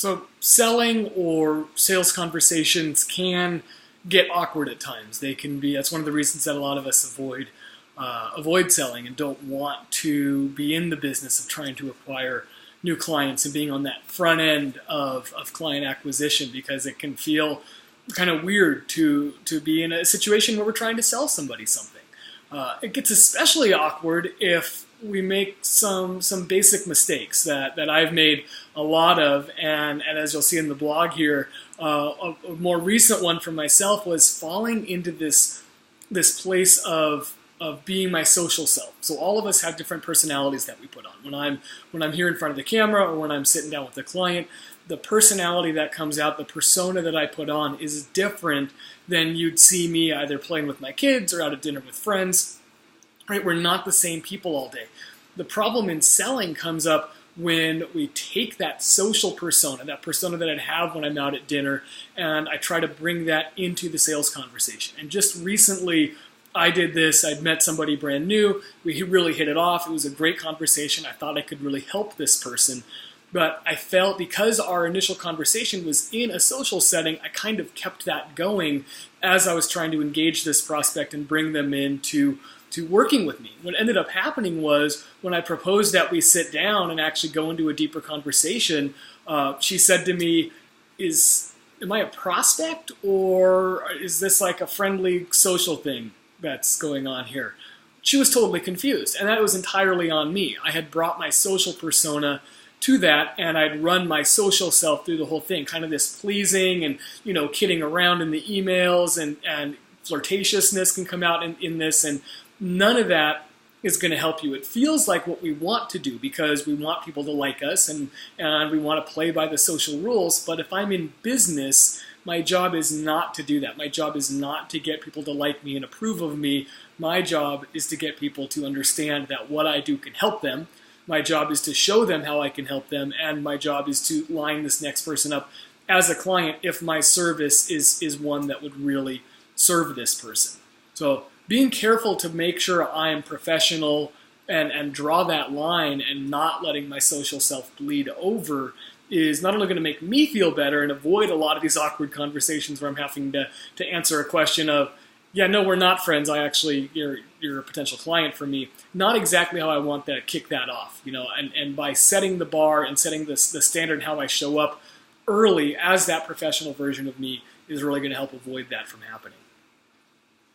So selling or sales conversations can get awkward at times. They can be. That's one of the reasons that a lot of us avoid selling and don't want to be in the business of trying to acquire new clients and being on that front end of client acquisition, because it can feel kind of weird to be in a situation where we're trying to sell somebody something. It gets especially awkward if we make some basic mistakes that I've made a lot of, and as you'll see in the blog here, a more recent one for myself was falling into this place of being my social self. So all of us have different personalities that we put on. When I'm here in front of the camera or when I'm sitting down with a client, the personality that comes out, the persona that I put on, is different than you'd see me either playing with my kids or out at dinner with friends. Right? We're not the same people all day. The problem in selling comes up when we take that social persona, that persona that I'd have when I'm out at dinner, and I try to bring that into the sales conversation. And just recently, I did this. I'd met somebody brand new. We really hit it off. It was a great conversation. I thought I could really help this person. But I felt because our initial conversation was in a social setting, I kind of kept that going as I was trying to engage this prospect and bring them into working with me. What ended up happening was when I proposed that we sit down and actually go into a deeper conversation, she said to me, am I a prospect, or is this like a friendly social thing that's going on here? She was totally confused, and that was entirely on me. I had brought my social persona to that, and I'd run my social self through the whole thing, kind of this pleasing and, kidding around in the emails, and flirtatiousness can come out in this, and none of that is going to help you. It feels like what we want to do because we want people to like us, and we want to play by the social rules, but if I'm in business, my job is not to do that. My job is not to get people to like me and approve of me. My job is to get people to understand that what I do can help them. My job is to show them how I can help them, and my job is to line this next person up as a client if my service is one that would really serve this person. So being careful to make sure I am professional and draw that line and not letting my social self bleed over is not only going to make me feel better and avoid a lot of these awkward conversations where I'm having to answer a question of, yeah, no, we're not friends. You're a potential client for me. Not exactly how I want to kick that off, and by setting the bar and setting the standard how I show up early as that professional version of me is really going to help avoid that from happening.